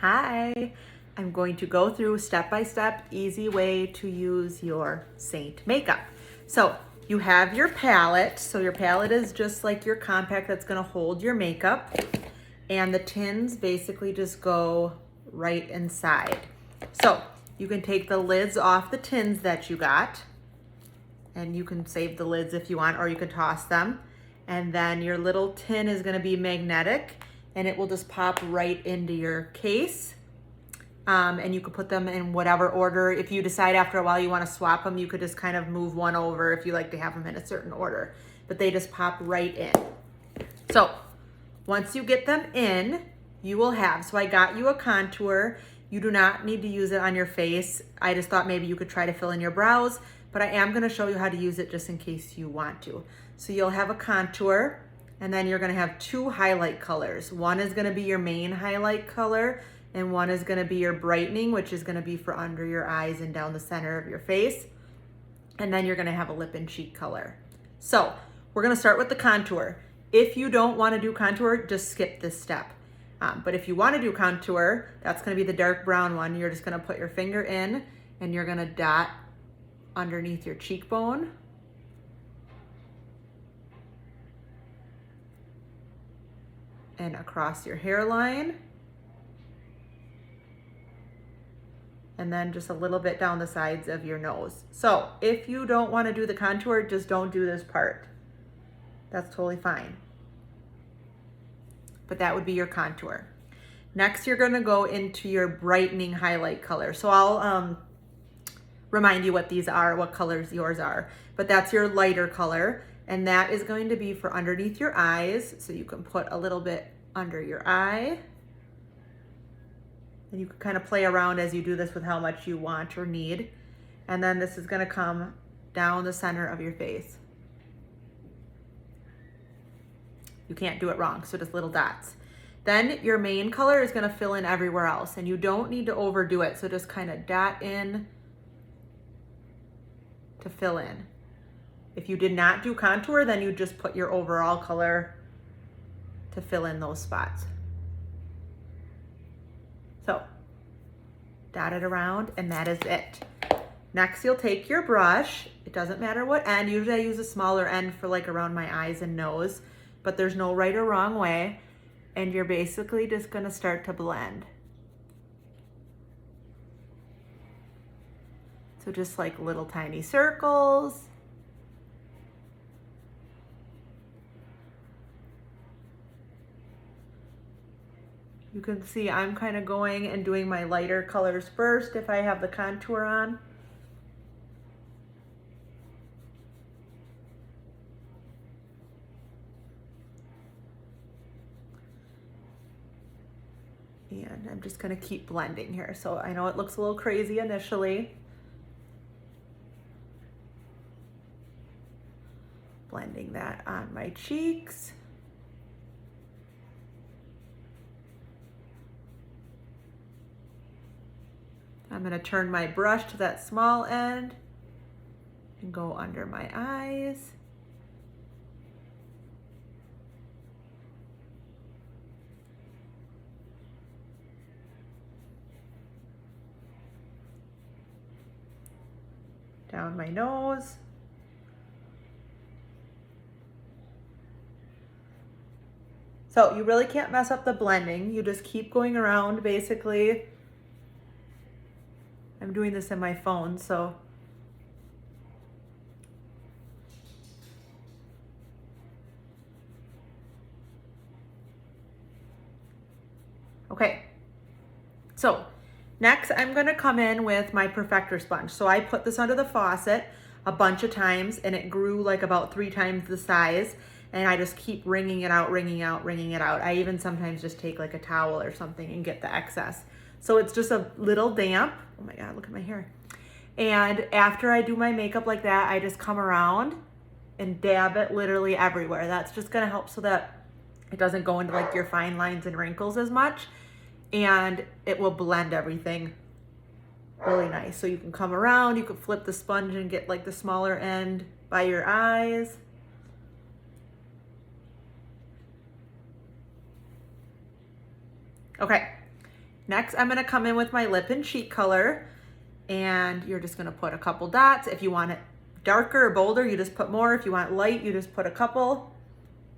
Hi, I'm going to go through step-by-step easy way to use your Seint makeup. So you have your palette. So your palette is just like your compact that's gonna hold your makeup. And the tins basically just go right inside. So you can take the lids off the tins that you got, and you can save the lids if you want, or you can toss them. And then your little tin is gonna be magnetic, and it will just pop right into your case. And you could put them in whatever order. If you decide after a while you wanna swap them, you could just kind of move one over if you like to have them in a certain order. But they just pop right in. So once you get them in, you will have, so I got you a contour. You do not need to use it on your face. I just thought maybe you could try to fill in your brows, but I am gonna show you how to use it just in case you want to. So you'll have a contour, and then you're gonna have two highlight colors. One is gonna be your main highlight color, and one is gonna be your brightening, which is gonna be for under your eyes and down the center of your face. And then you're gonna have a lip and cheek color. So we're gonna start with the contour. If you don't wanna do contour, just skip this step. But if you wanna do contour, that's gonna be the dark brown one. You're just gonna put your finger in and you're gonna dot underneath your cheekbone. And across your hairline. And then just a little bit down the sides of your nose. So if you don't wanna do the contour, just don't do this part. That's totally fine. But that would be your contour. Next, you're gonna go into your brightening highlight color. So I'll remind you what these are, what colors yours are. But that's your lighter color, and that is going to be for underneath your eyes. So you can put a little bit under your eye. And you can kind of play around as you do this with how much you want or need. And then this is gonna come down the center of your face. You can't do it wrong, so just little dots. Then your main color is gonna fill in everywhere else, and you don't need to overdo it, so just kind of dot in to fill in. If you did not do contour, then you just put your overall color to fill in those spots. So, dot it around, and that is it. Next, you'll take your brush. It doesn't matter what end. Usually I use a smaller end for like around my eyes and nose, but there's no right or wrong way. And you're basically just gonna start to blend. So just like little tiny circles. You can see I'm kind of going and doing my lighter colors first if I have the contour on. And I'm just gonna keep blending here. So I know it looks a little crazy initially. Blending that on my cheeks. I'm gonna turn my brush to that small end and go under my eyes. Down my nose. So you really can't mess up the blending. You just keep going around basically. I'm doing this in my phone, so. Okay, so next I'm gonna come in with my perfector sponge. So I put this under the faucet a bunch of times, and it grew like about 3 times the size, and I just keep wringing it out, wringing out, wringing it out. I even sometimes just take like a towel or something and get the excess. So it's just a little damp. Oh my God, look at my hair. And after I do my makeup like that, I just come around and dab it literally everywhere. That's just gonna help so that it doesn't go into like your fine lines and wrinkles as much, and it will blend everything really nice. So you can come around, you can flip the sponge and get like the smaller end by your eyes. Okay, Next, I'm gonna come in with my lip and cheek color, and you're just gonna put a couple dots. If you want it darker or bolder, you just put more. If you want light, you just put a couple.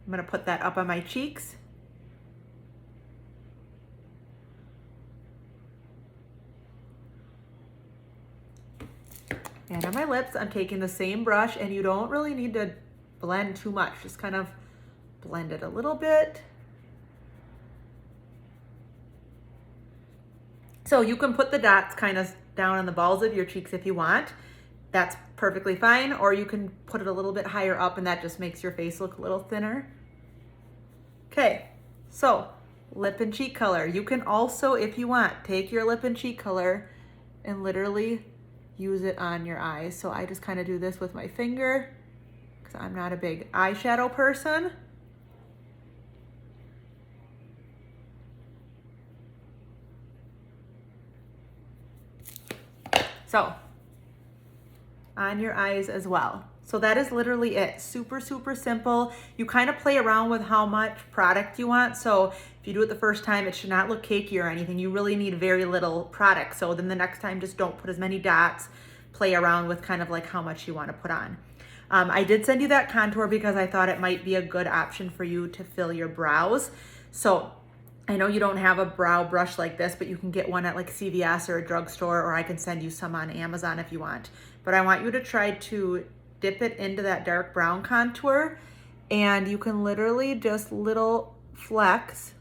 I'm gonna put that up on my cheeks. And on my lips, I'm taking the same brush, and you don't really need to blend too much. Just kind of blend it a little bit. So you can put the dots kind of down on the balls of your cheeks if you want. That's perfectly fine. Or you can put it a little bit higher up, and that just makes your face look a little thinner. Okay, so lip and cheek color. You can also, if you want, take your lip and cheek color and literally use it on your eyes. So I just kind of do this with my finger because I'm not a big eyeshadow person. So on your eyes as well. So that is literally it. Super, super simple. You kind of play around with how much product you want. So if you do it the first time, it should not look cakey or anything. You really need very little product. So then the next time, just don't put as many dots. Play around with kind of like how much you want to put on. I did send you that contour because I thought it might be a good option for you to fill your brows. So I know you don't have a brow brush like this, but you can get one at like CVS or a drugstore, or I can send you some on Amazon if you want. But I want you to try to dip it into that dark brown contour, and you can literally just little flecks.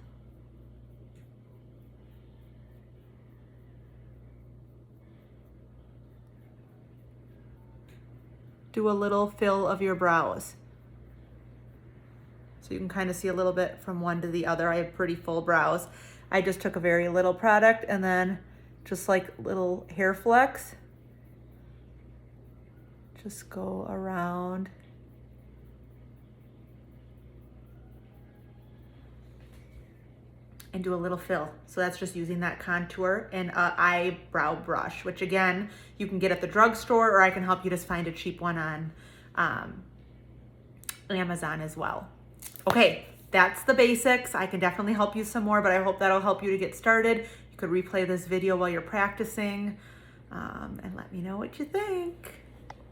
Do a little fill of your brows. So you can kind of see a little bit from one to the other. I have pretty full brows. I just took a very little product and then just like little hair flecks. Just go around. And do a little fill. So that's just using that contour and an eyebrow brush, which again, you can get at the drugstore, or I can help you just find a cheap one on Amazon as well. Okay, that's the basics. I can definitely help you some more, but I hope that'll help you to get started. You could replay this video while you're practicing and let me know what you think.